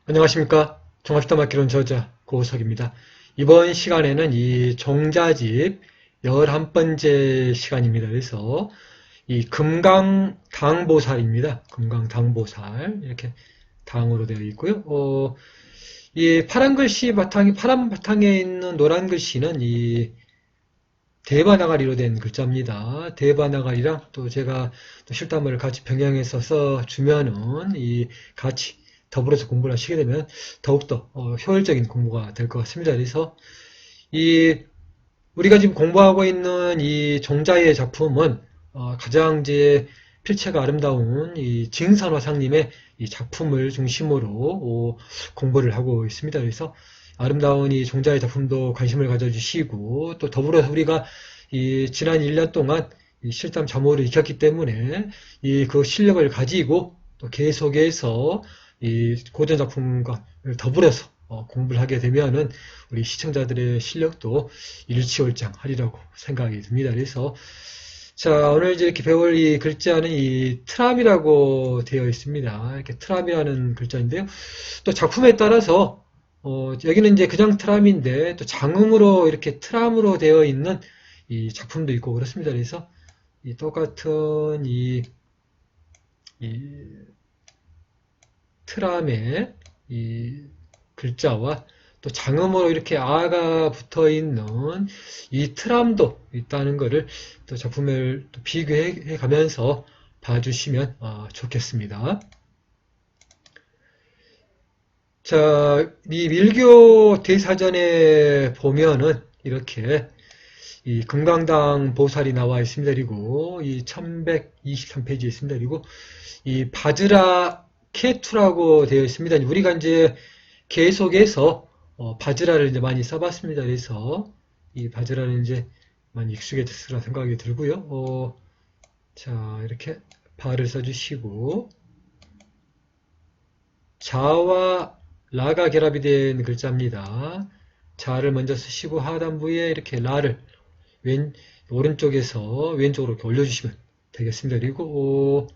안녕하십니까. 종합시다 맞기론 저자 고석입니다. 이번 시간에는 이 종자집 11번째 시간입니다. 그래서 이 금강당보살입니다. 금강당보살 이렇게 당으로 되어 있고요. 이 파란 글씨 파란 바탕에 있는 노란 글씨는 이 대바나가리로 된 글자입니다. 대바나가리랑 또 제가 또 실담을 같이 병행해서 써주면은 이 같이 더불어서 공부를 하시게 되면 더욱더 효율적인 공부가 될 것 같습니다. 그래서 이 우리가 지금 공부하고 있는 이 종자의 작품은 가장 이제 필체가 아름다운 이 진선화상님의 이 작품을 중심으로 공부를 하고 있습니다. 그래서 아름다운 이 종자의 작품도 관심을 가져주시고 또 더불어서 우리가 이 지난 1년 동안 이 실담 자모를 익혔기 때문에 이 그 실력을 가지고 또 계속해서 이 고전 작품과 더불어서 공부를 하게 되면은 우리 시청자들의 실력도 일취월장하리라고 생각이 듭니다. 그래서 자, 오늘 이제 이렇게 배울 이 글자는 이 트람이라고 되어 있습니다. 이렇게 트람이라는 글자인데요. 또 작품에 따라서 여기는 이제 그냥 트람인데 또 장음으로 이렇게 트람으로 되어 있는 이 작품도 있고 그렇습니다. 그래서 이 똑같은 이 트람의 이 글자와 또 장음으로 이렇게 아가 붙어 있는 이 트람도 있다는 것을 또 작품을 또 비교해 가면서 봐주시면 좋겠습니다. 자, 이 밀교 대사전에 보면은 이렇게 이 금강당 보살이 나와 있습니다. 그리고 이 1123페이지에 있습니다. 그리고 이 바즈라 케투라고 되어 있습니다. 우리가 이제 계속해서 바즈라를 이제 많이 써봤습니다. 그래서 이 바즈라는 이제 많이 익숙해졌으라 생각이 들고요. 자, 이렇게 바를 써주시고 자와 라가 결합이 된 글자입니다. 자를 먼저 쓰시고 하단부에 이렇게 라를 오른쪽에서 왼쪽으로 이렇게 올려주시면 되겠습니다. 그리고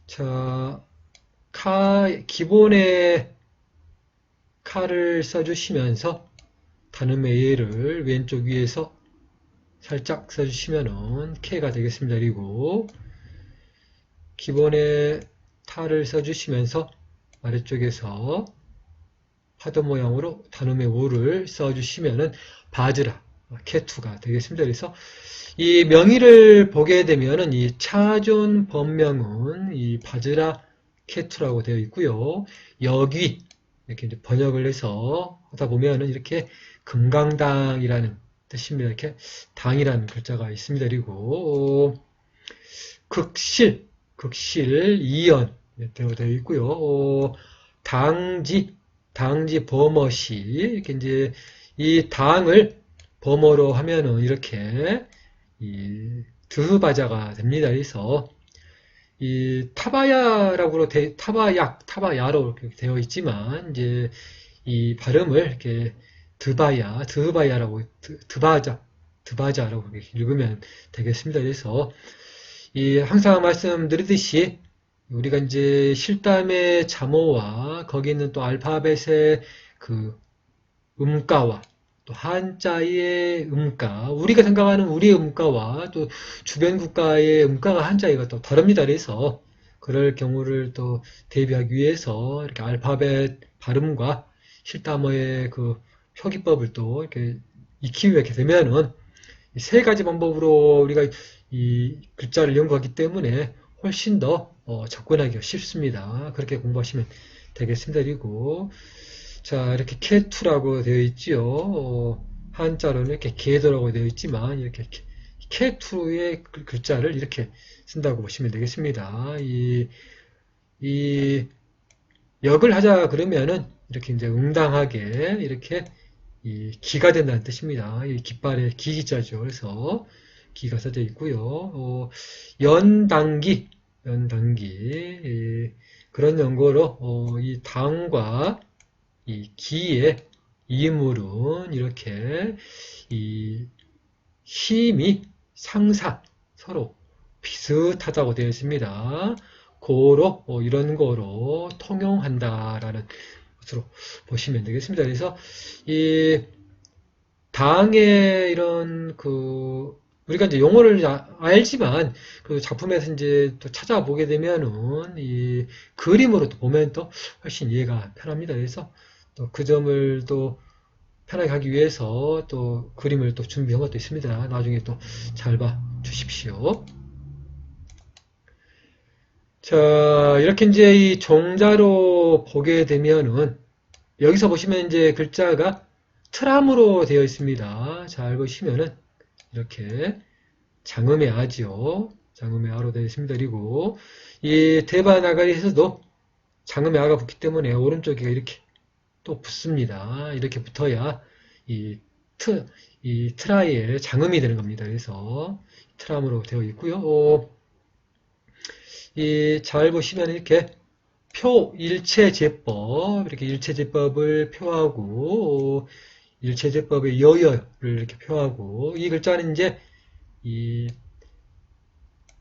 자, 기본의 카를 써주시면서 단음의 예를 왼쪽 위에서 살짝 써주시면은 K가 되겠습니다. 그리고 기본의 타를 써주시면서 아래쪽에서 파도 모양으로 단음의 오를 써주시면은 바즈라 케투가 되겠습니다. 그래서 이 명의를 보게 되면은 이 차존 법명은 이 바즈라 케투라고 되어 있고요. 여기 이렇게 이제 번역을 해서 하다 보면은 이렇게 금강당이라는 뜻입니다. 이렇게 당이라는 글자가 있습니다. 그리고 극실 이연 되어 있고요. 당지 범어시 이렇게 이제 이 당을 범어로 하면은 이렇게 이 드바자가 됩니다. 그래서 이 타바야로 이렇게 되어 있지만 이제 이 발음을 이렇게 드바야라고 드바자라고 이렇게 읽으면 되겠습니다. 그래서 이 항상 말씀드리듯이 우리가 이제 실담의 자모와 거기 있는 또 알파벳의 그 음가와 또 한자의 음가, 우리가 생각하는 우리의 음가와 또 주변 국가의 음가가 한자가 또 다릅니다. 그래서 그럴 경우를 또 대비하기 위해서 이렇게 알파벳 발음과 실담어의 그 표기법을 또 이렇게 익히게 되면은 이 세 가지 방법으로 우리가 이 글자를 연구하기 때문에 훨씬 더 접근하기가 쉽습니다. 그렇게 공부하시면 되겠습니다. 그리고 자, 이렇게 케투라고 되어 있지요. 한자로는 이렇게 게도라고 되어 있지만 이렇게 케투의 글자를 이렇게 쓴다고 보시면 되겠습니다. 이 역을 하자 그러면은 이렇게 이제 응당하게 이렇게 이 기가 된다는 뜻입니다. 이 깃발의 기기자죠. 그래서 기가 써져 있고요. 연당기 그런 연고로 이 당과 이 기의 이물은 이렇게 이 힘이 상사 서로 비슷하다고 되어 있습니다. 고로 이런 거로 통용한다라는 것으로 보시면 되겠습니다. 그래서 이 당의 이런 우리가 이제 용어를 알지만 그 작품에서 이제 또 찾아보게 되면은 이 그림으로 또 보면 또 훨씬 이해가 편합니다. 그래서 또 그 점을 또 편하게 하기 위해서 또 그림을 또 준비한 것도 있습니다. 나중에 또 잘 봐 주십시오. 자, 이렇게 이제 이 종자로 보게 되면은 여기서 보시면 이제 글자가 트람으로 되어 있습니다. 잘 보시면은 이렇게 장음의 아지요. 장음의 아로 되어 있습니다. 그리고 이 대바나가리에서도 장음의 아가 붙기 때문에 오른쪽에 이렇게 또 붙습니다. 이렇게 붙어야 이 트라이의 장음이 되는 겁니다. 그래서 트람으로 되어 있고요. 잘 보시면 이렇게 일체제법, 이렇게 일체제법을 표하고, 일체제법의 여여를 이렇게 표하고, 이 글자는 이제 이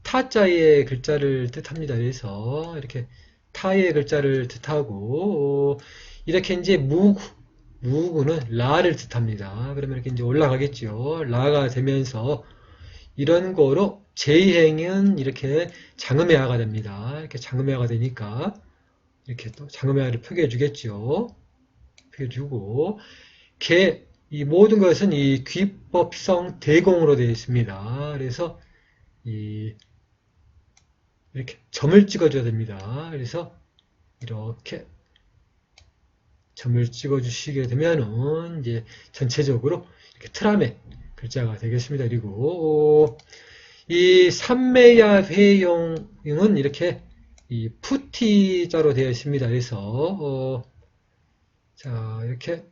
타자의 글자를 뜻합니다. 그래서 이렇게 타의 글자를 뜻하고, 이렇게 이제 무구는 라를 뜻합니다. 그러면 이렇게 이제 올라가겠죠. 라가 되면서 이런 거로 제2행은 이렇게 장음의 아가 됩니다. 이렇게 장음의 아가 되니까 이렇게 또 장음의 아를 표기해 주겠죠. 표기해 주고 이 모든 것은 이 귀법성 대공으로 되어 있습니다. 그래서 이렇게 점을 찍어줘야 됩니다. 그래서 이렇게 점을 찍어 주시게 되면은 이제 전체적으로 이렇게 트람의 글자가 되겠습니다. 그리고 이 삼매야 회용은 이렇게 이 푸티자로 되어 있습니다. 그래서 자 이렇게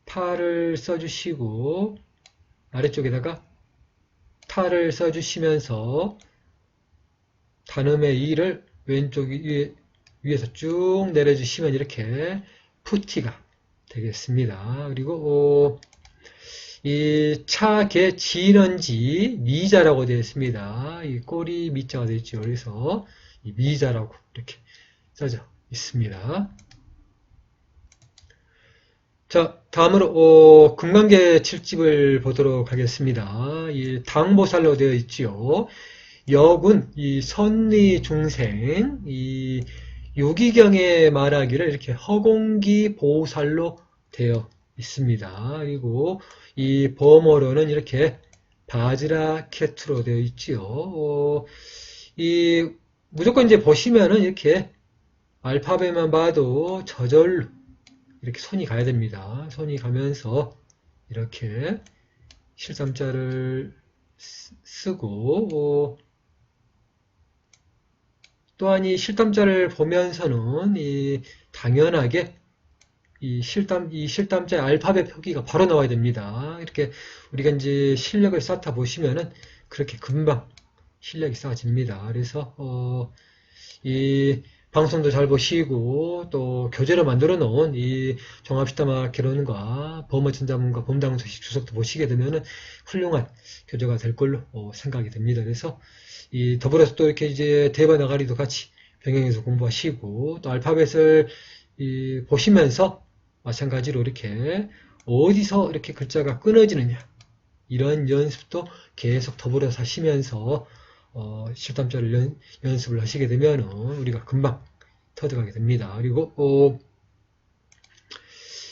파를 써주시고 아래쪽에다가 타를 써주시면서 단음의 이를 왼쪽 위에서 쭉 내려주시면 이렇게 푸티가 되겠습니다. 그리고 이 차개 지는지 미자라고 되어 있습니다. 이 꼬리 미자가 되어 있죠. 그래서 이 미자라고 이렇게 써져 있습니다. 자, 다음으로 금강계 7집을 보도록 하겠습니다. 이 당보살로 되어 있지요. 역은 이 선리 중생, 이 유기경에 말하기를 이렇게 허공기 보살로 되어 있습니다. 그리고 이 범어로는 이렇게 바지라케트로 되어 있지요. 무조건 이제 보시면은 이렇게 알파벳만 봐도 저절로 이렇게 손이 가야 됩니다. 손이 가면서 이렇게 실삼자를 쓰고 또한 이 실담자를 보면서는 당연하게 이 실담자의 알파벳 표기가 바로 나와야 됩니다. 이렇게 우리가 이제 실력을 쌓다 보시면은 그렇게 금방 실력이 쌓아집니다. 그래서 이 방송도 잘 보시고 또 교재로 만들어 놓은 이 종합시타마 개론과 범어전자문과 범당소식 주석도 보시게 되면은 훌륭한 교재가 될 걸로 생각이 됩니다. 그래서 더불어서 또 이렇게 이제 대바나가리도 같이 병행해서 공부하시고 또 알파벳을 보시면서 마찬가지로 이렇게 어디서 이렇게 글자가 끊어지느냐 이런 연습도 계속 더불어서 하시면서 실담자를 연습을 하시게 되면 우리가 금방 터득하게 됩니다. 그리고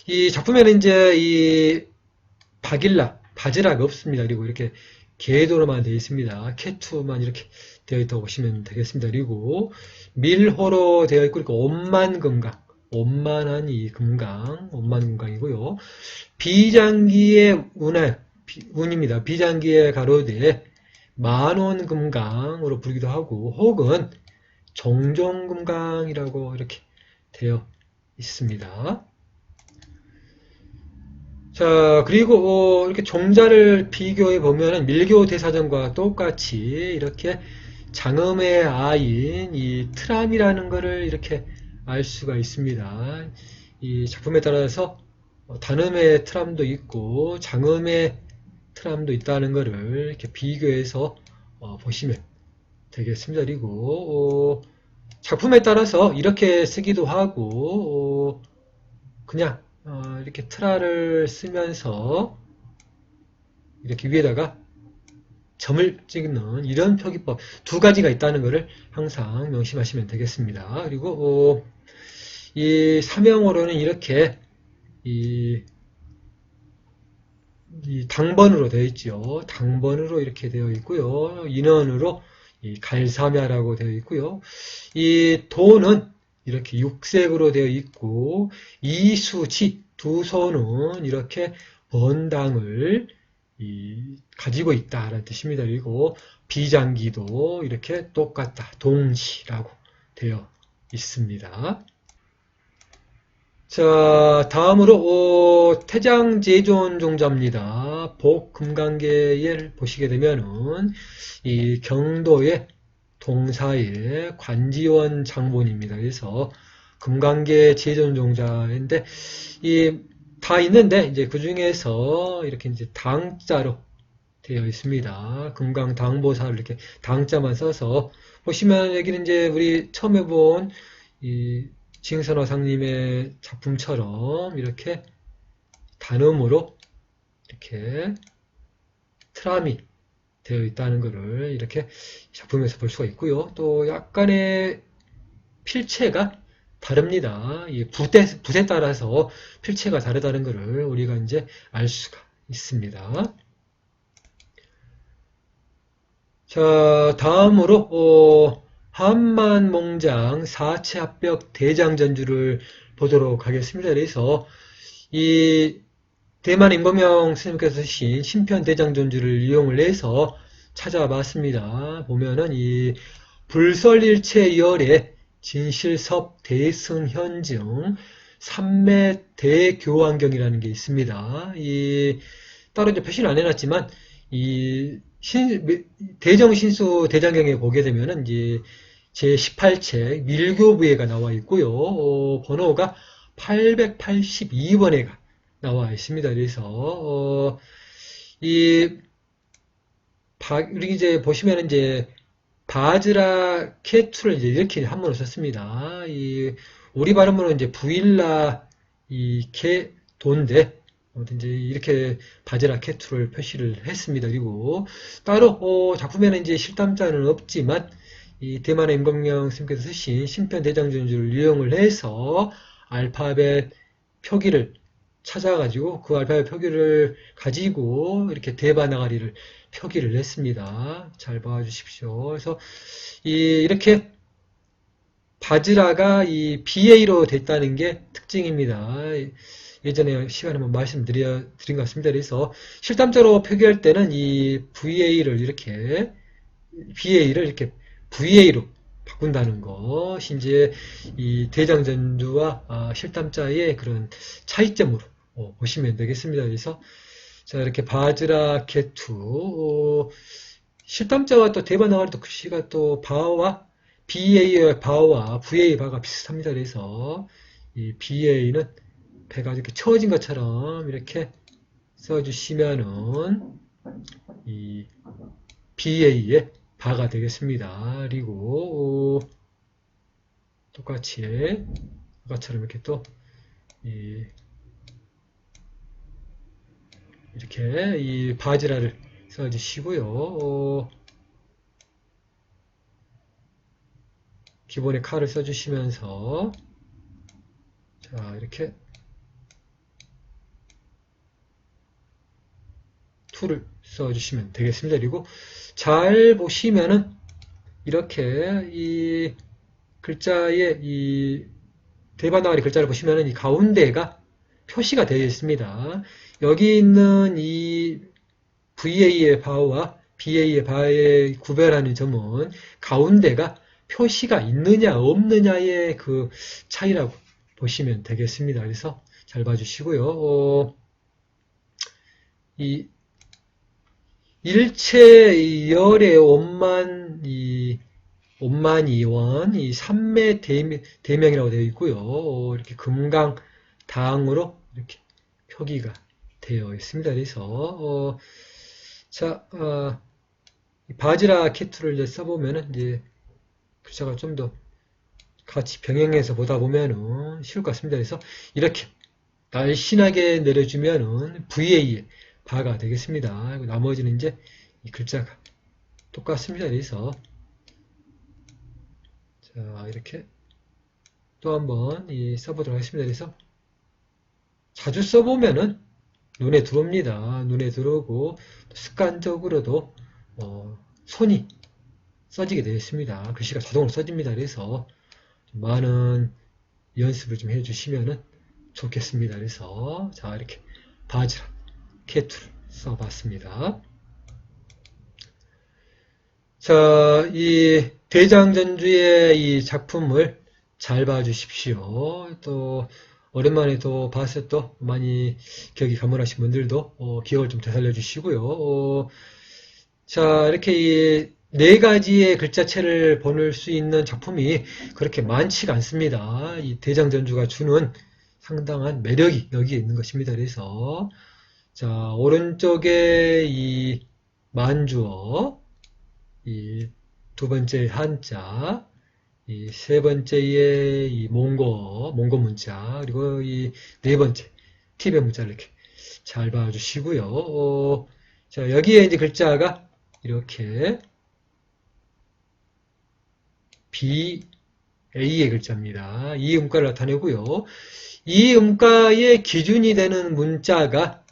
이 작품에는 이제 이 바지락 없습니다. 그리고 이렇게 개도로만 되어 있습니다. 캐투만 이렇게 되어 있다고 보시면 되겠습니다. 그리고 밀호로 되어 있고, 그러니까 온만금강, 온만한 이 금강, 온만금강이고요. 비장기의 운입니다. 비장기의 가로대 만원금강으로 부르기도 하고, 혹은 정종금강이라고 이렇게 되어 있습니다. 자, 그리고 이렇게 종자를 비교해 보면은 밀교 대사전과 똑같이 이렇게 장음의 아인 이 트람이라는 것을 이렇게 알 수가 있습니다. 이 작품에 따라서 단음의 트람도 있고 장음의 트람도 있다는 것을 이렇게 비교해서 보시면 되겠습니다. 그리고 작품에 따라서 이렇게 쓰기도 하고, 그냥, 이렇게 트라를 쓰면서 이렇게 위에다가 점을 찍는 이런 표기법 두 가지가 있다는 것을 항상 명심하시면 되겠습니다. 그리고 이 사명으로는 이렇게 이, 이 당번으로 되어 있죠. 당번으로 이렇게 되어 있고요. 인원으로 이 갈사мя라고 되어 있고요. 이 도는 이렇게 육색으로 되어 있고 이수지 두 소는 이렇게 번당을 가지고 있다라는 뜻입니다. 그리고 비장기도 이렇게 똑같다. 동시라고 되어 있습니다. 자, 다음으로 태장제존 종자입니다. 복금강계를 보시게 되면은 이 경도의 동사의 관지원 장본입니다. 그래서 금강계 제존 종자인데 이 다 있는데 이제 그 중에서 이렇게 이제 당자로 되어 있습니다. 금강당보사를 이렇게 당자만 써서 보시면 여기는 이제 우리 처음 해본 이 징선화상님의 작품처럼 이렇게 단음으로 이렇게 트람이 되어 있다는 것을 이렇게 작품에서 볼 수가 있고요. 또 약간의 필체가 다릅니다. 이 붓에 따라서 필체가 다르다는 것을 우리가 이제 알 수가 있습니다. 자, 다음으로 한만몽장 사체합벽 대장전주를 보도록 하겠습니다. 그래서 이 대만 임범영 스님께서 쓰신 신편 대장전주를 이용을 해서 찾아봤습니다. 보면은 이 불설일체 열의 진실섭 대승현증 삼매 대교환경이라는 게 있습니다. 이 따로 이제 표시는 안 해놨지만 이 대정신수 대장경에 보게 되면은 이제 제18책 밀교부회가 나와 있고요. 번호가 882번에가 나와 있습니다. 그래서 우리 이제 보시면은 이제 바즈라 케투를 이제 이렇게 한문으로 썼습니다. 우리 발음으로 이제 부일라 케도인데 이제 이렇게 바즈라 케투를 표시를 했습니다. 그리고 따로 작품에는 이제 실담자는 없지만 이 대만의 임금명 스님께서 쓰신 신편 대장전주를 이용을 해서 알파벳 표기를 찾아가지고 그 알파벳 표기를 가지고 이렇게 대바나가리를 표기를 했습니다. 잘 봐주십시오. 그래서 이렇게 바즈라가 이 BA로 됐다는 게 특징입니다. 예전에 시간에 한번 말씀드린 것 같습니다. 그래서 실담자로 표기할 때는 이 VA를 이렇게 BA를 이렇게 VA로 바꾼다는 것이 이제 이 대장전주와 실담자의 그런 차이점으로 보시면 되겠습니다. 그래서 자 이렇게 바즈라 케투 실담자와 또 대바나가리 또 글씨가 또 바와 BA의 바와 VA 바가 비슷합니다. 그래서 이 BA는 배가 이렇게 채워진 것처럼 이렇게 써주시면은 이 BA의 바가 되겠습니다. 그리고 똑같이 아까처럼 이렇게 또 이렇게 이 바지라를 써주시고요. 기본의 칼을 써주시면서 자 이렇게 툴을 써주시면 되겠습니다. 그리고 잘 보시면은 이렇게 이 글자의 이 대바나가리 글자를 보시면은 이 가운데가 표시가 되어 있습니다. 여기 있는 이 VA의 바와 BA의 바의 구별하는 점은 가운데가 표시가 있느냐 없느냐의 그 차이라고 보시면 되겠습니다. 그래서 잘 봐주시고요. 이 일체 열의 온만이원 이 삼매 대명이라고 되어 있고요. 이렇게 금강당으로 이렇게 표기가 되어 있습니다. 그래서 자 바지라 케투를 이제 써보면은 이제 글자가 좀 더 같이 병행해서 보다 보면은 쉬울 것 같습니다. 그래서 이렇게 날씬하게 내려주면은 VA의 바가 되겠습니다. 그리고 나머지는 이제 이 글자가 똑같습니다. 그래서 자, 이렇게 또 한번 써보도록 하겠습니다. 그래서 자주 써보면은 눈에 들어옵니다. 눈에 들어오고 습관적으로도 손이 써지게 되어 있습니다. 글씨가 자동으로 써집니다. 그래서 많은 연습을 좀 해주시면 좋겠습니다. 그래서 자, 이렇게 바즈라 캐투를 써봤습니다. 자, 이 대장전주의 이 작품을 잘 봐주십시오. 또 오랜만에 또 봤을 또 많이 기억이 가물하신 분들도 기억을 좀 되살려 주시고요. 자, 이렇게 이 네 가지의 글자체를 보낼 수 있는 작품이 그렇게 많지가 않습니다. 이 대장전주가 주는 상당한 매력이 여기에 있는 것입니다. 그래서 자, 오른쪽에 이 만주어, 이 두 번째 한자, 이 세 번째의 이 몽고 문자, 그리고 이 네 번째 티베 문자를 이렇게 잘 봐주시고요. 자, 여기에 이제 글자가 이렇게 BA의 글자입니다. 이 음가를 나타내고요. 이 음가의 기준이 되는 문자가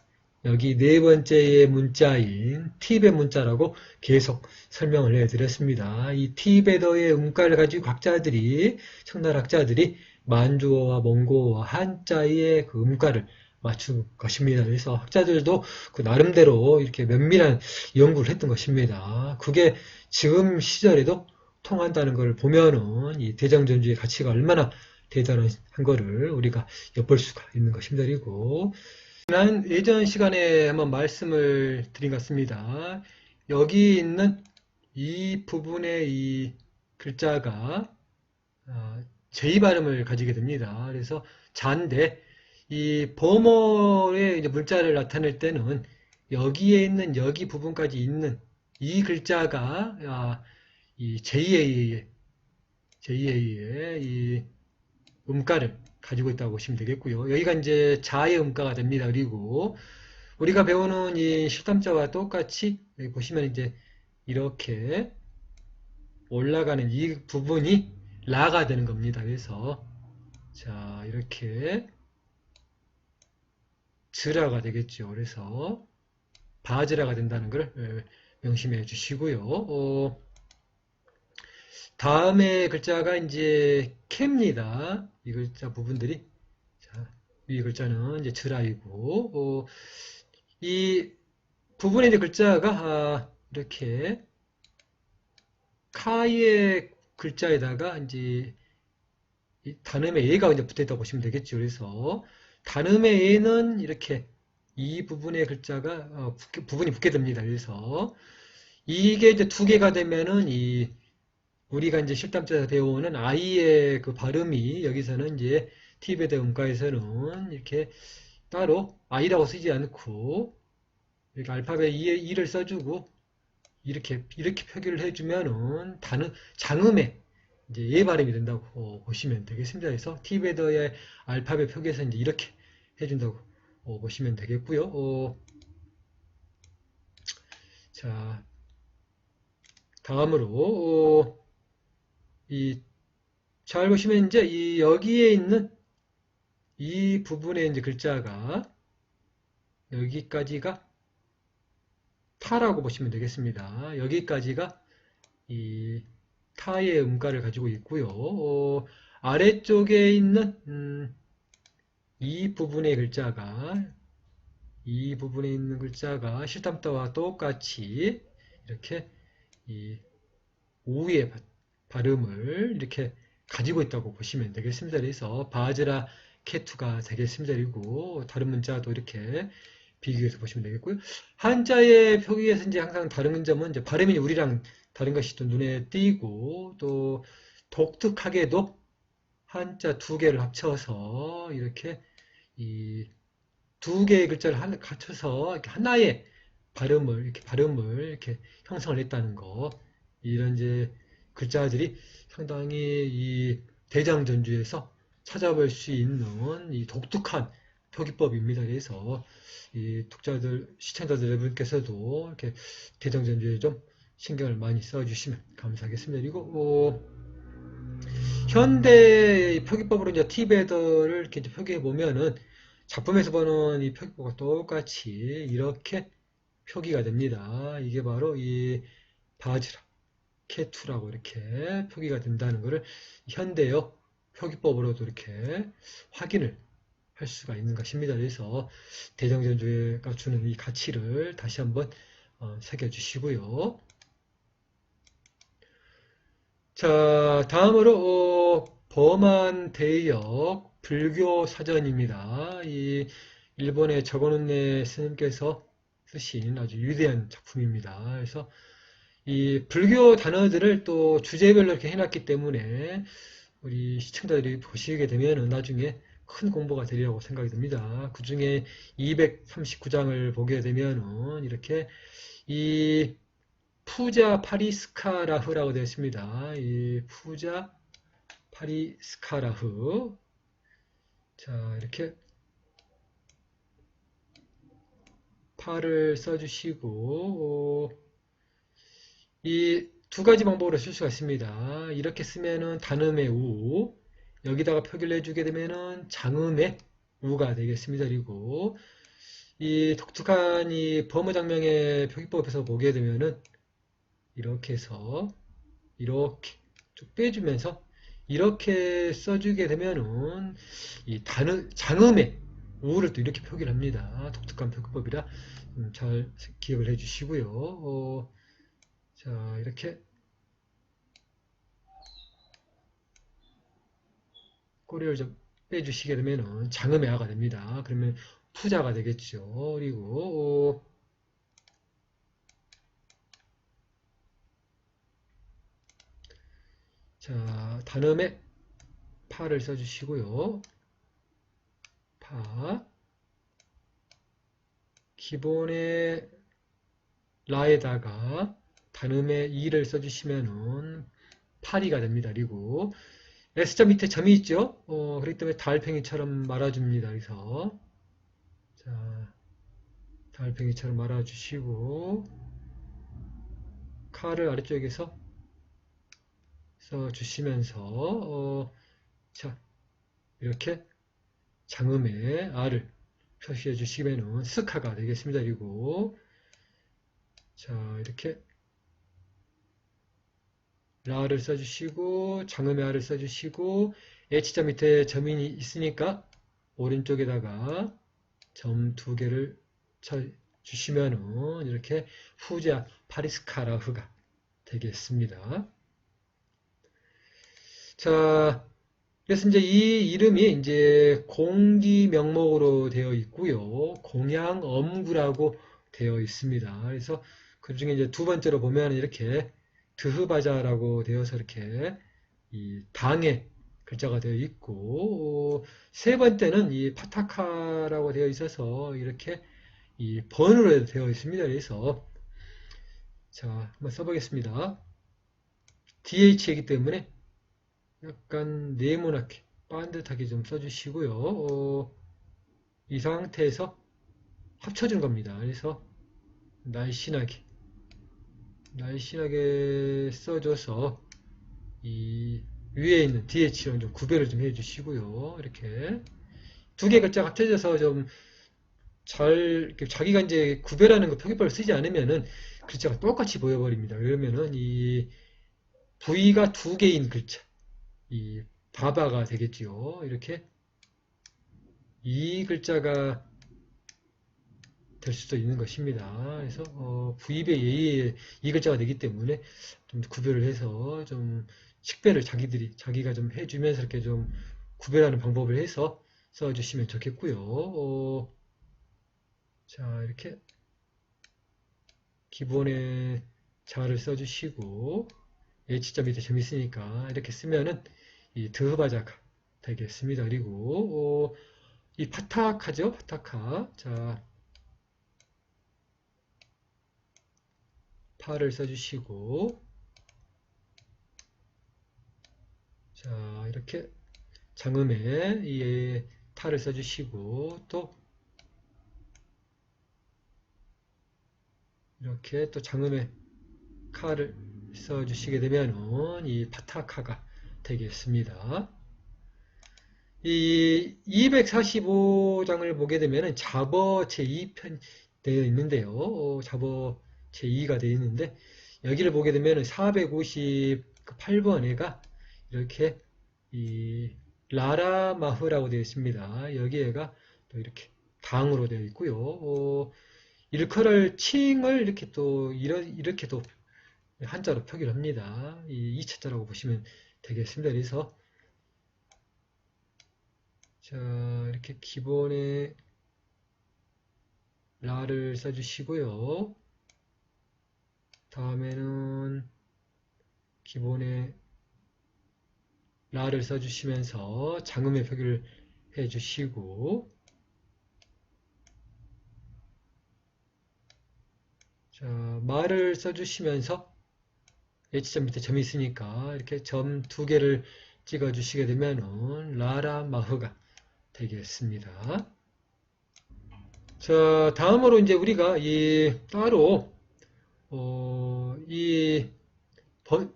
여기 네 번째의 문자인 티베 문자라고 계속 설명을 해드렸습니다. 이 티베더의 음가를 가지고 학자들이, 청나라 학자들이 만주어와 몽고어와 한자의 그 음가를 맞춘 것입니다. 그래서 학자들도 그 나름대로 이렇게 면밀한 연구를 했던 것입니다. 그게 지금 시절에도 통한다는 걸 보면은 이 대장전주의 가치가 얼마나 대단한 거를 우리가 엿볼 수가 있는 것입니다. 그리고 지난 예전 시간에 한번 말씀을 드린 것 같습니다. 여기 있는 이 부분의 이 글자가 제이 발음을 가지게 됩니다. 그래서 자인데 이 범어의 이제 문자를 나타낼 때는 여기에 있는 여기 부분까지 있는 이 글자가 이 JA의 이 음가를 가지고 있다고 보시면 되겠고요. 여기가 이제 자의 음가가 됩니다. 그리고 우리가 배우는 이 실담자와 똑같이 여기 보시면 이제 이렇게 올라가는 이 부분이 라가 되는 겁니다. 그래서 자, 이렇게 즈라가 되겠죠. 그래서 바즈라가 된다는 걸 명심해 주시고요. 다음에 글자가 이제 캐입니다. 이 글자 부분들이. 자, 이 글자는 이제 즈라이고, 이 부분의 이제 글자가 이렇게 카의 글자에다가 이제 단음의 에가 이제 붙어 있다고 보시면 되겠죠. 그래서 단음의 에는 이렇게 이 부분의 글자가 부분이 붙게 됩니다. 그래서 이게 이제 두 개가 되면은 우리가 이제 실담자에서 배우는 아이의 그 발음이 여기서는 이제 티베트 음가에서는 이렇게 따로 아이라고 쓰지 않고 이렇게 알파벳 E를 써주고 이렇게 표기를 해주면은 장음의 이제 예 발음이 된다고 보시면 되겠습니다. 그래서 티베트의 알파벳 표기에서 이제 이렇게 해준다고 보시면 되겠고요. 자, 다음으로 잘 보시면 이제 여기에 있는 이 부분의 이제 글자가 여기까지가 타라고 보시면 되겠습니다. 여기까지가 이 타의 음가를 가지고 있고요. 아래쪽에 있는 이 부분에 있는 글자가 실탐타와 똑같이 이렇게 이 우의 발음을 이렇게 가지고 있다고 보시면 되겠습니다. 그래서 바즈라 케투가 되겠습니다. 그리고 다른 문자도 이렇게 비교해서 보시면 되겠고요. 한자의 표기에서 이제 항상 다른 점은 이제 발음이 우리랑 다른 것이 또 눈에 띄고 또 독특하게도 한자 두 개를 합쳐서 이렇게 이 두 개의 글자를 합쳐서 이렇게 하나의 발음을 이렇게 형성을 했다는 거. 이런 이제 글자들이 상당히 이 대장전주에서 찾아볼 수 있는 이 독특한 표기법입니다. 그래서 이 독자들, 시청자들 여러분께서도 이렇게 대장전주에 좀 신경을 많이 써주시면 감사하겠습니다. 그리고 현대 표기법으로 이제 T베더를 이렇게 이제 표기해 보면은 작품에서 보는 이 표기법과 똑같이 이렇게 표기가 됩니다. 이게 바로 이 바즈라, 케투라고 이렇게 표기가 된다는 것을 현대어 표기법으로도 이렇게 확인을 할 수가 있는 것입니다. 그래서 대장전주가 주는 이 가치를 다시 한번 새겨주시고요. 자, 다음으로 범한 대역 불교 사전입니다. 이 일본의 저건운내 스님께서 쓰신 아주 위대한 작품입니다. 그래서 이 불교 단어들을 또 주제별로 이렇게 해놨기 때문에 우리 시청자들이 보시게 되면 나중에 큰 공부가 되리라고 생각이 듭니다. 그 중에 239장을 보게 되면은 이렇게 이 푸자 파리스카라흐라고 되어 있습니다. 이 푸자 파리스카라흐. 자, 이렇게 파를 써주시고, 이 두 가지 방법으로 쓸 수가 있습니다. 이렇게 쓰면은 단음의 우, 여기다가 표기를 해주게 되면은 장음의 우가 되겠습니다. 그리고 이 독특한 이 범어장명의 표기법에서 보게 되면은 이렇게 해서 이렇게 쭉 빼주면서 이렇게 써주게 되면은 이 단어 장음의 우를 또 이렇게 표기를 합니다. 독특한 표기법이라 잘 기억을 해주시고요. 자, 이렇게 꼬리를 좀 빼주시게 되면은 장음의 아가 됩니다. 그러면 푸자가 되겠죠. 그리고 자, 단음의 파를 써주시고요. 파 기본의 라에다가 단음의 이를 써주시면은 파리가 됩니다. 그리고 S자 밑에 점이 있죠? 그렇기 때문에 달팽이처럼 말아줍니다. 그래서 자, 달팽이처럼 말아주시고 칼을 아래쪽에서 써주시면서 자, 이렇게 장음의 R을 표시해 주시면은 스카가 되겠습니다. 그리고 자, 이렇게 라를 써주시고 장음의 R을 써주시고 H자 밑에 점이 있으니까 오른쪽에다가 점 두 개를 쳐주시면은 이렇게 후자 파리스카라흐가 되겠습니다. 자, 그래서 이제 이 이름이 이제 공기 명목으로 되어 있고요. 공양엄구라고 되어 있습니다. 그래서 그 중에 이제 두 번째로 보면 이렇게 드흐바자라고 되어서 이렇게 이 당의 글자가 되어 있고, 세 번째는 이 파타카라고 되어 있어서 이렇게 이 번으로 되어 있습니다. 그래서 자, 한번 써보겠습니다. DH이기 때문에 약간 네모나게 반듯하게 좀 써주시고요. 이 상태에서 합쳐준 겁니다. 그래서 날씬하게 써줘서 이 위에 있는 DH랑 좀 구별을 좀 해주시고요. 이렇게 두 개 글자가 합쳐져서 좀 잘 자기가 이제 구별하는 거 표기법을 쓰지 않으면은 글자가 똑같이 보여버립니다. 그러면은 이 V가 두 개인 글자, 이 바바가 되겠지요. 이렇게 이 글자가 될 수도 있는 것입니다. 그래서 V배 예의 이 글자가 되기 때문에 좀 구별을 해서 좀 식별을 자기가 좀 해주면서 이렇게 좀 구별하는 방법을 해서 써주시면 좋겠고요. 자, 이렇게 기본의 자를 써주시고 H자 밑에 점 있으니까 이렇게 쓰면은 이 드바자가 되겠습니다. 그리고 이 파타카죠? 파타카. 자, 파를 써주시고 자, 이렇게 장음에 이 타를 써주시고, 또 이렇게 또 장음에 카를 써주시게 되면은 이 파타카가 되겠습니다. 이 245장을 보게 되면은 잡어 제2편 되어 있는데요. 잡어 제2가 되어 있는데, 여기를 보게 되면은 458번에가 이렇게 이 라라마흐라고 되어 있습니다. 여기에가 또 이렇게 당으로 되어 있고요. 일컬을 칭을 이렇게 또 이렇게 또 한자로 표기를 합니다. 이 2차자라고 보시면 되겠습니다. 그래서 자, 이렇게 기본에 라를 써주시고요. 다음에는 기본에 라를 써주시면서 장음의 표기를 해주시고, 자, 마를 써주시면서 H점 밑에 점이 있으니까 이렇게 점 두 개를 찍어주시게 되면은 라라마흐가 되겠습니다. 자, 다음으로 이제 우리가 이 따로 이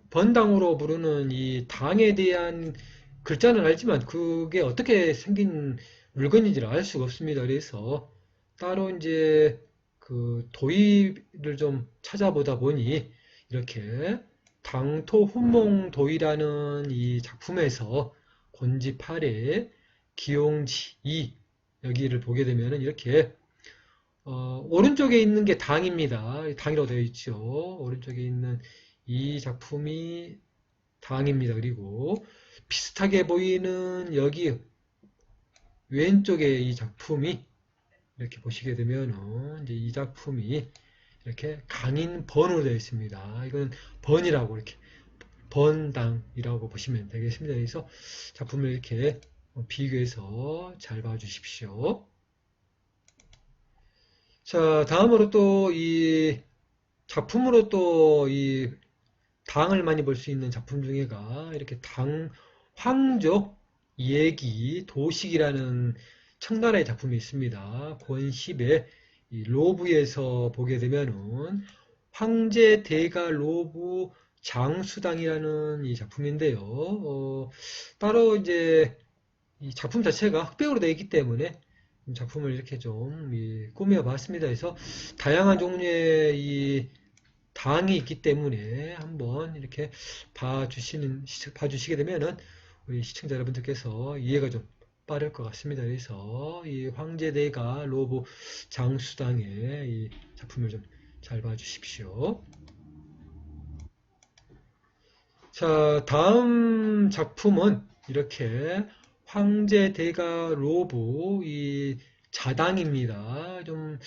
번당으로 부르는 이 당에 대한 글자는 알지만 그게 어떻게 생긴 물건인지를 알 수가 없습니다. 그래서 따로 이제 그 도의를 좀 찾아보다 보니 이렇게 당토훈몽도의라는 이 작품에서 곤지 8의 기용지 2 여기를 보게 되면은 이렇게 오른쪽에 있는 게 당입니다. 당이라고 되어 있죠. 오른쪽에 있는 이 작품이 당입니다. 그리고 비슷하게 보이는 여기 왼쪽에 이 작품이 이렇게 보시게 되면은 이제 이 작품이 이렇게 강인번으로 되어 있습니다. 이건 번이라고 이렇게 번당이라고 보시면 되겠습니다. 그래서 작품을 이렇게 비교해서 잘 봐주십시오. 자, 다음으로 또 이 작품으로 또 이 당을 많이 볼 수 있는 작품 중에가 이렇게 당 황족 예기 도식이라는 청나라의 작품이 있습니다. 권십의 이 로부에서 보게 되면은 황제 대가 로부 장수당이라는 이 작품인데요. 따로 이제 이 작품 자체가 흑백으로 되어 있기 때문에 작품을 이렇게 좀 꾸며 봤습니다. 그래서 다양한 종류의 이 당이 있기 때문에 한번 이렇게 봐주시게 되면은 우리 시청자 여러분들께서 이해가 좀 빠를 것 같습니다. 그래서 이 황제대가 로브 장수당의 이 작품을 좀 잘 봐주십시오. 자, 다음 작품은 이렇게 황제대가 로브 이 자당입니다. 좀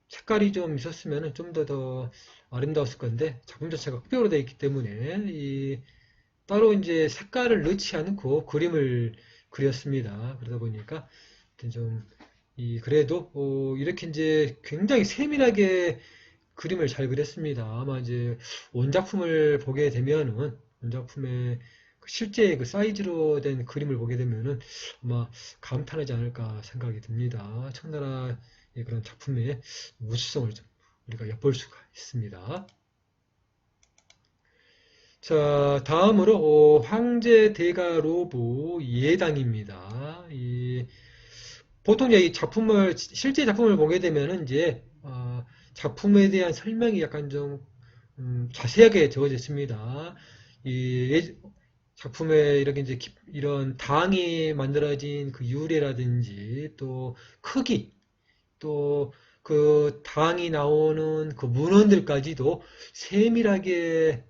색깔이 좀 있었으면 좀 더 아름다웠을 건데 작품 자체가 흑백으로 되어 있기 때문에 이 따로 이제 색깔을 넣지 않고 그림을 그렸습니다. 그러다 보니까 좀 그래도 이렇게 이제 굉장히 세밀하게 그림을 잘 그렸습니다. 아마 이제 원작품을 보게 되면은 원작품의 실제 그 사이즈로 된 그림을 보게 되면은 아마 감탄하지 않을까 생각이 듭니다. 청나라의 그런 작품의 우수성을 좀 우리가 엿볼 수가 있습니다. 자, 다음으로 황제 대가 로브 예당입니다. 보통 이 작품을 실제 작품을 보게 되면은 이제 작품에 대한 설명이 약간 좀 자세하게 적어져 있습니다. 이 작품에 이렇게 이제 이런 당이 만들어진 그 유래라든지 또 크기 또 그 당이 나오는 그 문헌들까지도 세밀하게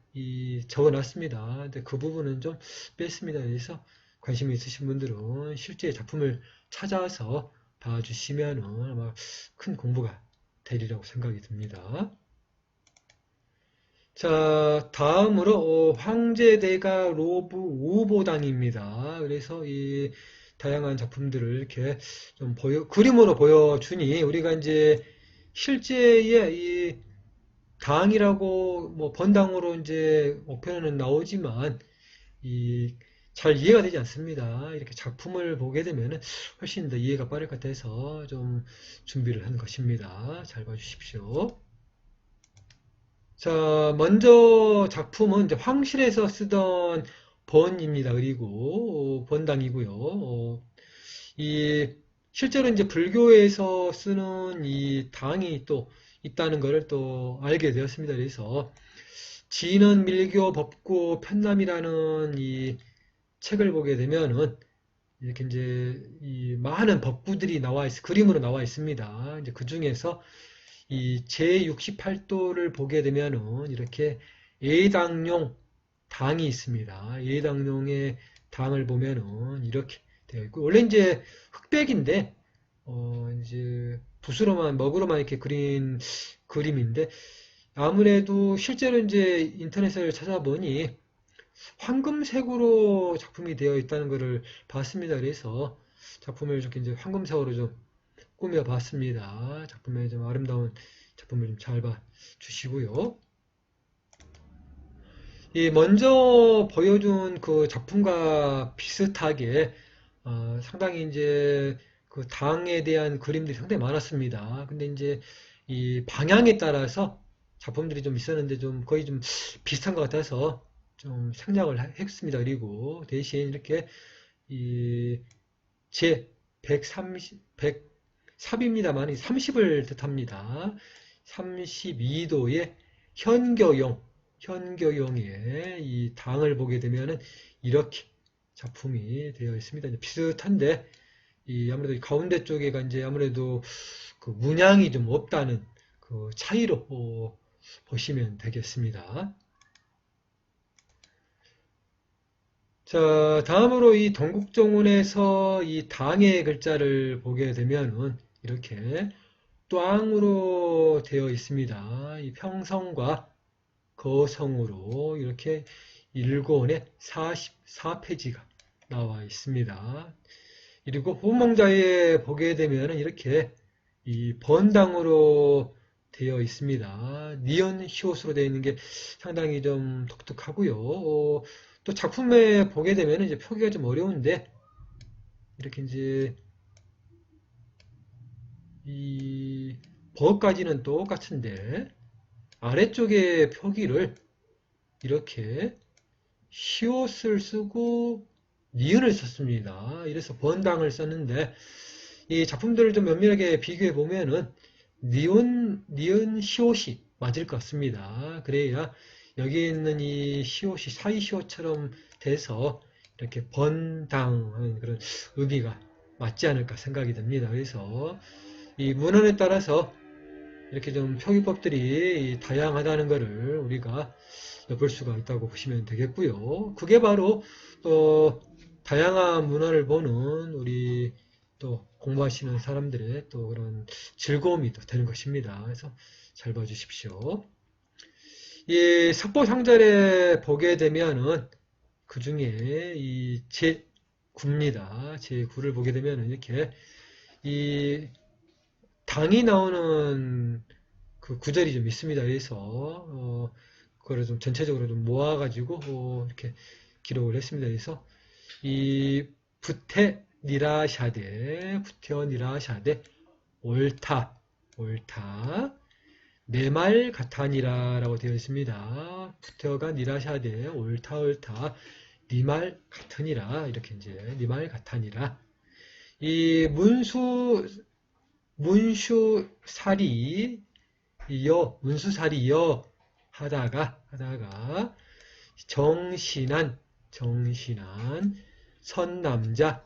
적어놨습니다. 근데 그 부분은 좀 뺐습니다. 그래서 관심이 있으신 분들은 실제 작품을 찾아서 봐주시면 아마 큰 공부가 되리라고 생각이 듭니다. 자, 다음으로 황제대가 로브 우보당입니다. 그래서 이 다양한 작품들을 이렇게 좀 그림으로 보여주니 우리가 이제 실제의 이 당이라고 뭐 번당으로 이제 목표는 나오지만 이 잘 이해가 되지 않습니다. 이렇게 작품을 보게 되면 훨씬 더 이해가 빠를 것 같아서 좀 준비를 한 것입니다. 잘 봐주십시오. 자, 먼저 작품은 이제 황실에서 쓰던 번입니다. 그리고 번당이고요. 이 실제로 이제 불교에서 쓰는 이 당이 또 있다는 것을 또 알게 되었습니다. 그래서 지는 밀교 법구 편남이라는 이 책을 보게 되면은 이렇게 이제 이 많은 법구들이 그림으로 나와 있습니다. 이제 그 중에서 이 제68도를 보게 되면은 이렇게 예당용 당이 있습니다. 예당용의 당을 보면은 이렇게 되어 있고, 원래 이제 흑백인데, 이제 붓으로만, 먹으로만 이렇게 그린 그림인데, 아무래도 실제로 이제 인터넷을 찾아보니 황금색으로 작품이 되어 있다는 것을 봤습니다. 그래서 작품을 이렇게 이제 황금색으로 좀 꾸며봤습니다. 작품에 좀 아름다운 작품을 좀 잘 봐주시고요. 이 먼저 보여준 그 작품과 비슷하게 상당히 이제 그 당에 대한 그림들이 상당히 많았습니다. 근데 이제 이 방향에 따라서 작품들이 좀 있었는데 좀 거의 좀 비슷한 것 같아서 좀 생략을 했습니다. 그리고 대신 이렇게 이 제 130, 103입니다만 30을 뜻합니다. 32도의 현교용의 이 당을 보게 되면은 이렇게 작품이 되어 있습니다. 이제 비슷한데 이 아무래도 이 가운데 쪽에가 이제 아무래도 그 문양이 좀 없다는 그 차이로 보시면 되겠습니다. 자, 다음으로 이 동국정운에서 이 당의 글자를 보게 되면은 이렇게 꽝으로 되어 있습니다. 이 평성과 거성으로 이렇게 일권에 44페이지가 나와 있습니다. 그리고 후문자에 보게 되면 이렇게 이 번당으로 되어 있습니다. 니은 히읗으로 되어 있는 게 상당히 좀 독특하고요. 또 작품에 보게 되면 이제 표기가 좀 어려운데 이렇게 이제 이 버까지는 똑같은데 아래쪽에 표기를 이렇게 히읗을 쓰고 니은을 썼습니다. 이래서 번당을 썼는데 이 작품들을 좀 면밀하게 비교해 보면은 니은 히읗이 맞을 것 같습니다. 그래야 여기 있는 이 히읗이 사이 히읗처럼 돼서 이렇게 번당하는 그런 의미가 맞지 않을까 생각이 듭니다. 그래서 이 문헌에 따라서 이렇게 좀 표기법들이 다양하다는 것을 우리가 엿볼 수가 있다고 보시면 되겠고요. 그게 바로 또 다양한 문화를 보는 우리 또 공부하시는 사람들의 또 그런 즐거움이 또 되는 것입니다. 그래서 잘 봐주십시오. 이 석보상절에 보게 되면은 그 중에 이 제9입니다. 제9를 보게 되면은 이렇게 이 당이 나오는 그 구절이 좀 있습니다. 그래서 그거를 좀 전체적으로 좀 모아가지고 이렇게 기록을 했습니다. 그래서 이 부태 니라샤데 옳다 내 말 같아니라 라고 되어 있습니다. 부태어가 니라샤데 옳다 니 말 같으니라 이렇게 이제 니 말 같아니라 이 문수살이여 하다가 정신한 선남자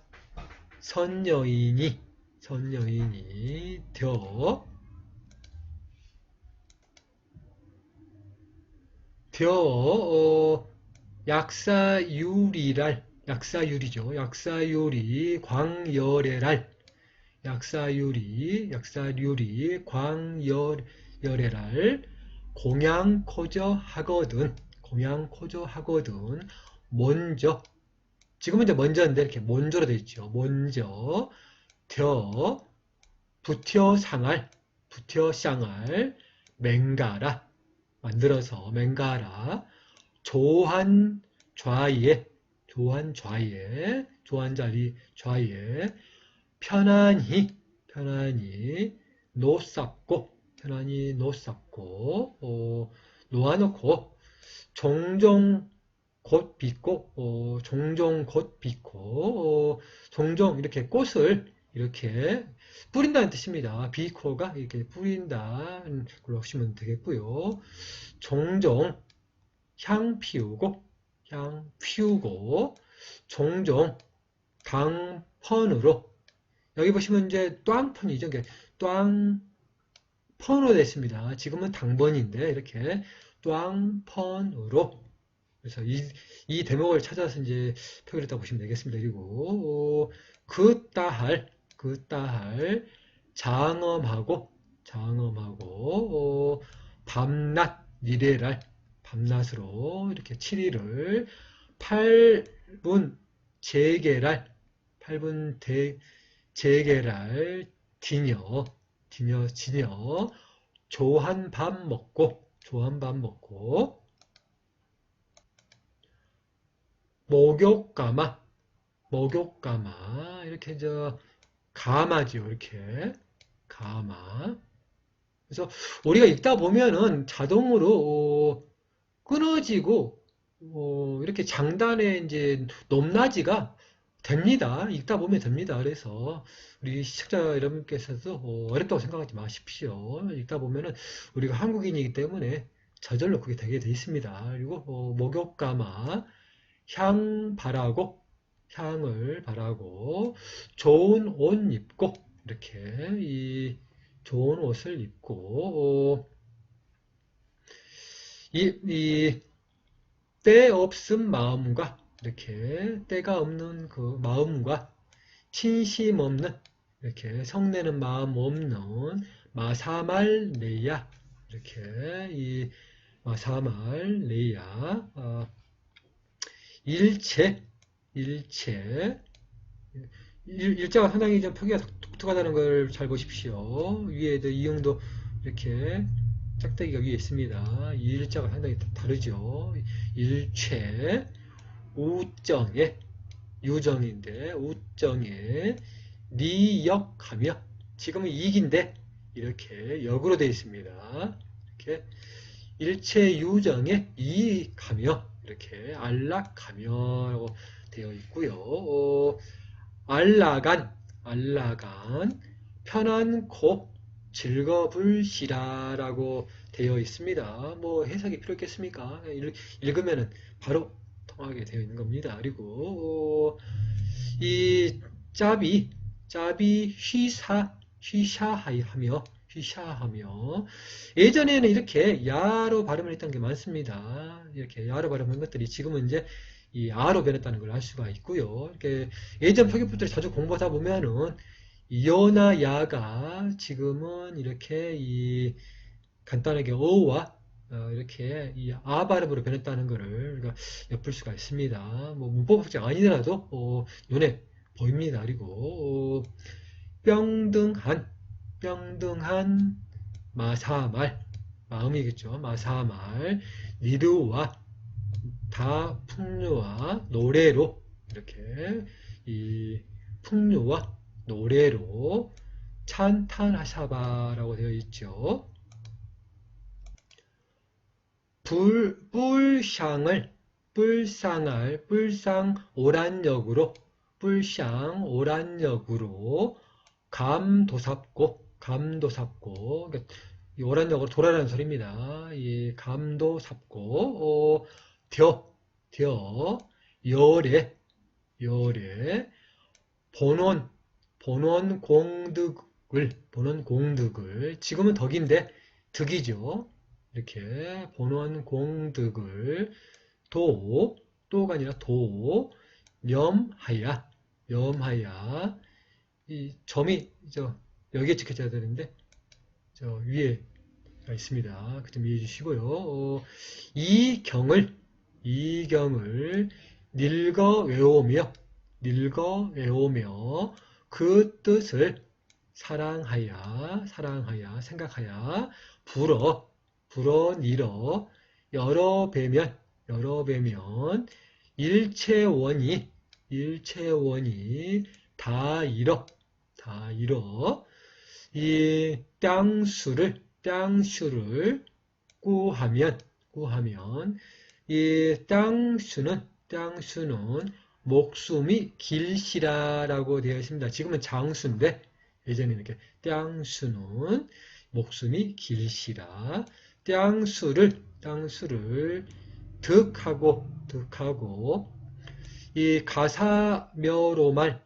선여인이 약사유리 광열애랄 공양코저하거든 먼저 지금은 이제 먼저인데 이렇게 먼저로 되어 있죠. 먼저 부텨상알 맹가라 만들어서 맹가라 조한 좌이에 조한 좌에, 조한 자리 좌에, 편안히, 편안히 놓삼고, 편안히 놓삼고, 놓아놓고, 종종 곧 빚고, 종종 곧 빚고, 종종 이렇게 꽃을 이렇게 뿌린다는 뜻입니다. 비코가 이렇게 뿌린다는 걸로 하시면 되겠고요. 종종 향 피우고, 향 피우고, 종종 당펀으로, 여기 보시면 이제 꽝펀이죠. 꽝펀으로 됐습니다. 지금은 당번인데 이렇게 꽝펀으로, 그래서 이 대목을 찾아서 이제 표기했다고 보시면 되겠습니다. 그리고 그 따할 장엄하고 밤낮 니레랄, 밤낮으로 이렇게 7일을 8분 재개랄, 8분 재개랄 디녀 조한 밥 먹고, 목욕가마 이렇게 가마지요. 이렇게 가마. 그래서 우리가 읽다 보면은 자동으로 끊어지고 이렇게 장단에 이제 높낮이가 됩니다. 읽다 보면 됩니다. 그래서 우리 시청자 여러분께서도 어렵다고 생각하지 마십시오. 읽다 보면은 우리가 한국인이기 때문에 저절로 그게 되게 돼 있습니다. 그리고 목욕가마 향을 바라고 좋은 옷 입고, 이렇게 이 좋은 옷을 입고, 이 때 없음 마음과, 이렇게 때가 없는 그 마음과 친심 없는, 이렇게 성내는 마음 없는 마사말 레야, 이렇게 이 마사말 레야, 일자가 상당히 좀 표기가 독특하다는 걸 잘 보십시오. 위에도 이응도 이렇게 짝대기가 위에 있습니다. 이 일자가 상당히 다르죠. 일체, 우정에, 유정인데 우정에 니역하며, 지금은 이익인데 이렇게 역으로 되어 있습니다. 이렇게 일체 유정에 이익하며, 이렇게 안락하며라고 되어 있고요. 안락한 편안코 즐거불시라라고 되어 있습니다. 뭐 해석이 필요 있겠습니까? 읽으면은 바로 통하게 되어 있는 겁니다. 그리고 이 짭이 휘샤하며 예전에는 이렇게 야로 발음을 했던 게 많습니다. 이렇게 야로 발음한 것들이 지금은 이제 이 아로 변했다는 걸 알 수가 있고요. 이렇게 예전 표기법들을 자주 공부하다 보면은 여나 야가 지금은 이렇게 이 간단하게 어와 이렇게 이 아 발음으로 변했다는 것을 우리가 엿볼 수가 있습니다. 뭐 문법학자 아니더라도 눈에 보입니다. 그리고 병등한 마사말, 마음이겠죠. 마사말 니르와 다 풍류와 노래로, 이렇게 이 풍류와 노래로 찬탄하사바라고 되어 있죠. 뿔상 오란역으로 감도삽고, 그러니까 이 오란역으로 돌아라는 소리입니다. 이 감도삽고, 겨, 열에, 본원 공득을, 지금은 덕인데 득이죠. 이렇게 본원 공득을 도가 아니라 염하야, 이 점이 여기에 찍혀져야 되는데 저 위에 있습니다. 그 점 이해해 주시고요. 이 경을 닐거 외우며 그 뜻을 사랑하야 생각하야 불어 니러 여러 배면 일체원이 다 잃어 이 땅수를 구하면 이 땅수는 목숨이 길시라라고 되어 있습니다. 지금은 장수인데 예전에는 이렇게 땅수는 목숨이 길시라. 땅수를 득하고 이 가사묘로말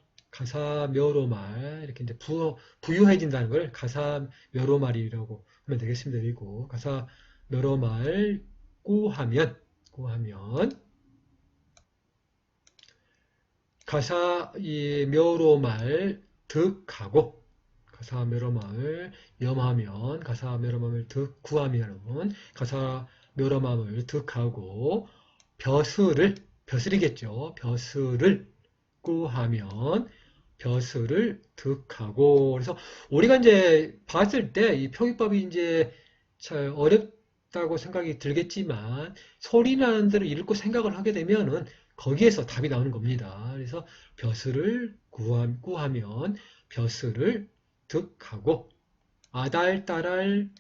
이렇게 이제 부유해진다는 걸 가사묘로말이라고 하면 되겠습니다. 그리고 가사묘로말 구하면 가사묘로말 득하고 가사묘로말 염하면 가사묘로말 구하면은 가사묘로말 득하고 벼슬이겠죠. 벼슬을 구하면 벼슬을 득하고. 그래서 우리가 이제 봤을 때 이 표기법이 이제 잘 어렵다고 생각이 들겠지만 소리 나는 대로 읽고 생각을 하게 되면은 거기에서 답이 나오는 겁니다. 그래서 벼슬을 구하면 벼슬을 득하고 아달따랄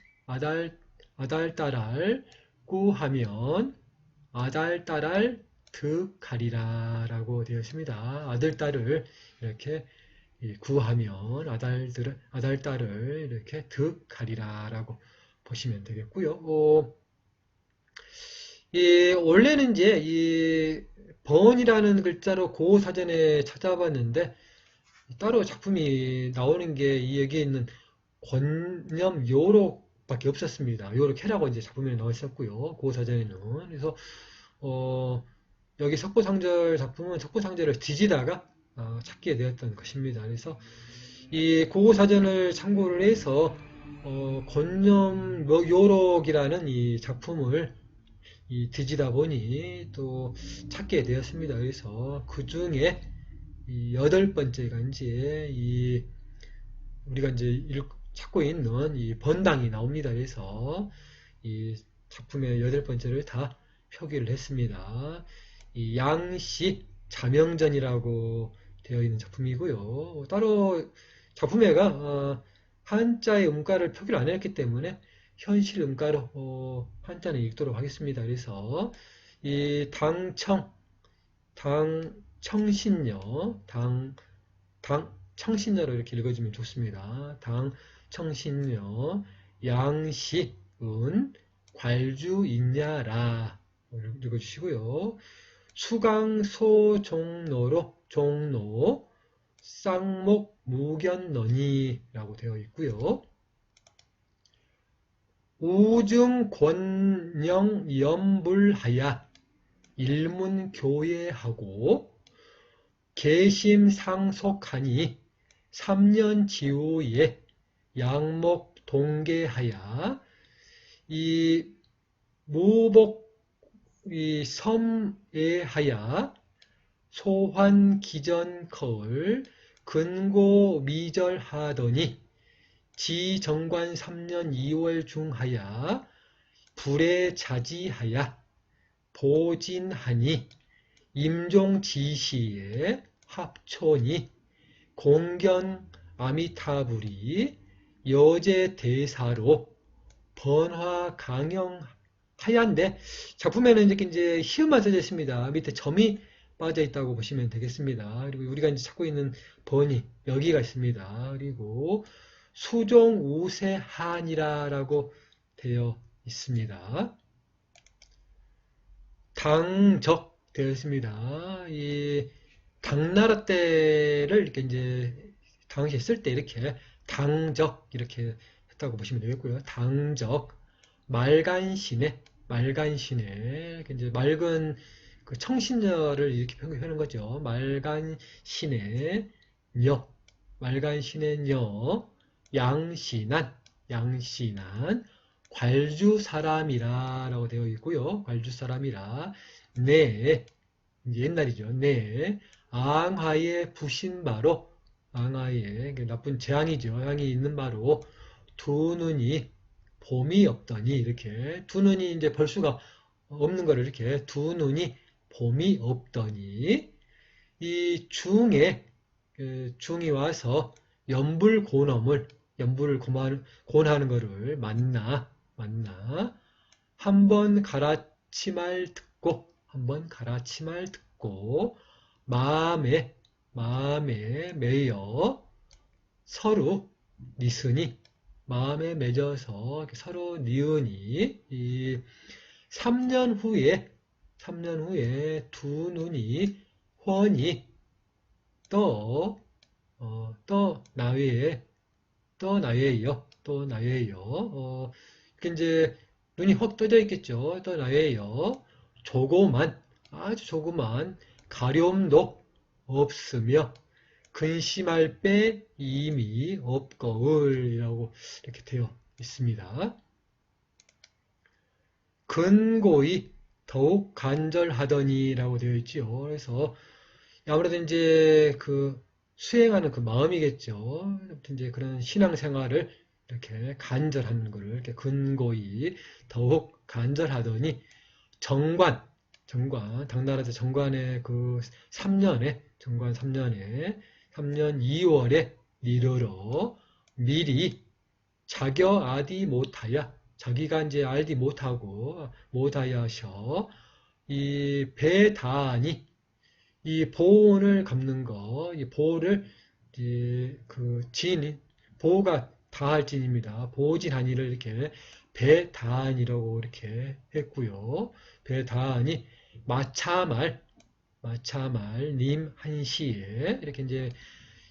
구하면 아달따랄 득하리라 라고 되어 있습니다. 아들딸을 이렇게 구하면 아달딸을 이렇게 득하리라 라고 보시면 되겠고요. 원래는 이제 이 번이라는 글자로 고사전에 찾아봤는데 따로 작품이 나오는 게 여기에 있는 권념 요록밖에 없었습니다. 요록해라고 이제 작품에 나와 있었고요. 고사전에는. 그래서 여기 석고상절 작품은 석고상절을 뒤지다가 찾게 되었던 것입니다. 그래서 이 고고사전을 참고를 해서 권념 요록이라는 이 작품을 뒤지다 보니 또 찾게 되었습니다. 그래서 그 중에 이 8번째가 이제 우리가 이제 찾고 있는 이 번당이 나옵니다. 그래서 이 작품의 8번째를 다 표기를 했습니다. 이 양시 자명전이라고 되어 있는 작품이고요. 따로 작품에가 한자의 음가를 표기를 안 했기 때문에 현실 음가로 한자는 읽도록 하겠습니다. 그래서 이 청신녀로 이렇게 읽어주면 좋습니다. 당청신녀 양시은 괄주인야라 읽어주시고요. 수강소종로 쌍목무견너니라고 되어 있고요. 우증권영염불하야 일문교회하고 계심상속하니 3년지후에 양목동계하야 이 무복 이 섬에하야 소환기전커을 근고미절하더니 지정관 3년 2월 중하야 불에자지하야 보진하니 임종지시에 합촌이 공견 아미타불이 여제대사로 번화강영 하얀데 작품에는 이제 희음만 써져 있습니다. 밑에 점이 빠져 있다고 보시면 되겠습니다. 그리고 우리가 이제 찾고 있는 번이 여기가 있습니다. 그리고 수종우세한이라고 되어 있습니다. 당적 되어 있습니다. 이 당나라 때를 이렇게 이제 당시에 쓸 때 이렇게 당적 이렇게 했다고 보시면 되겠고요. 당적 말간신에 이제 맑은 그 청신녀를 이렇게 표현하는 거죠. 말간신의 녀 양신한 괄주사람이라라고 되어 있고요. 괄주사람이라 네 이제 옛날이죠. 네 앙하의 부신바로 앙하의 나쁜 재앙이죠. 재앙이 있는 바로 두 눈이 봄이 없더니 이렇게 두 눈이 이제 볼 수가 없는 거를 이렇게 두 눈이 봄이 없더니 이 중에 중이 와서 연불을 고하는 거를 만나 한번 가라치말 듣고 마음에 매여 서로 니으니 마음에 맺어서 서로 니으니 이 3년 후에 두 눈이 훤히 떠 나외요. 이렇게 이제 눈이 확 떠져 있겠죠. 떠 나외요. 아주 조그만 가려움도 없으며 근심할 때 이미 없거을이라고 이렇게 되어 있습니다. 근고히 더욱 간절하더니라고 되어 있지요. 그래서 아무래도 이제 그 수행하는 그 마음이겠죠. 이제 그런 신앙생활을 이렇게 간절하는 거를 이렇게 근고히 더욱 간절하더니 정관 당나라에서 정관의 그 3년 2월에 이르러 미리 자기가 이제 알지 못하여서 이 배단이 이 보온을 갚는 거, 이 보를 그 보가 다할 진입니다. 보진한이를 이렇게 배단이라고 이렇게 했고요. 배단이 마차말 님 한시에 이렇게 이제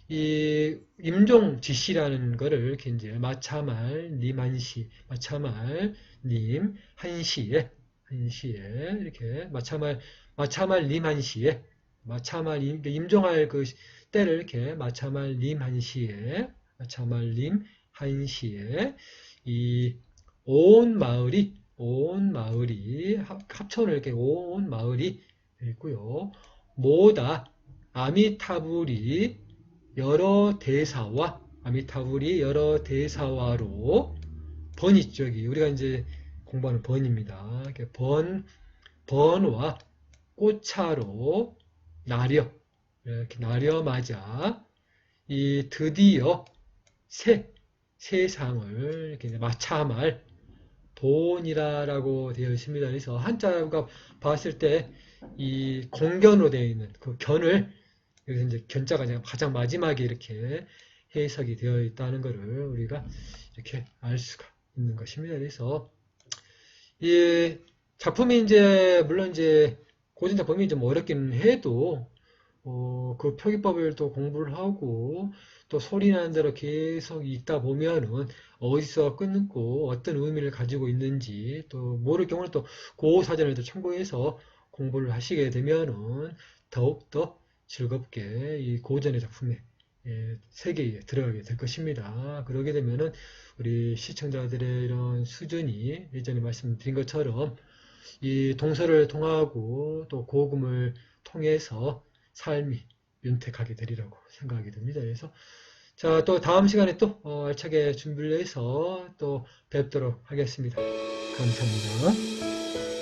이 임종 지시라는 거를 이렇게 이제 마차말 님 한시에 이렇게 마차말 님 한시에 임종할 그 때를 이렇게 마차말 님 한시에 이 온 마을이 합천을 이렇게 온 마을이 있고요. 모다 아미타불이 여러 대사와로 번이 저기 우리가 이제 공부하는 번입니다. 이렇게 번와 꽃차로 이렇게 나려맞아 이 드디어 세상을 이렇게 마차말 돈이라고 되어 있습니다. 그래서 한자가 봤을 때 이 공견으로 되어 있는 그 견을 여기서 이제 견자가 가장 마지막에 이렇게 해석이 되어 있다는 것을 우리가 이렇게 알 수가 있는 것입니다. 그래서 이 작품이 이제 물론 이제 고전 작품이 좀 어렵긴 해도 그 표기법을 또 공부를 하고 또 소리 나는 대로 계속 읽다 보면은 어디서 끊고 어떤 의미를 가지고 있는지 또 모를 경우는 또 고사전을 또 참고해서 공부를 하시게 되면은 더욱더 즐겁게 이 고전의 작품의 세계에 들어가게 될 것입니다. 그러게 되면은 우리 시청자들의 이런 수준이 예전에 말씀드린 것처럼 이 동서를 통하고 또 고금을 통해서 삶이 윤택하게 되리라고 생각하게 됩니다. 그래서 자, 또 다음 시간에 또 알차게 준비를 해서 또 뵙도록 하겠습니다. 감사합니다.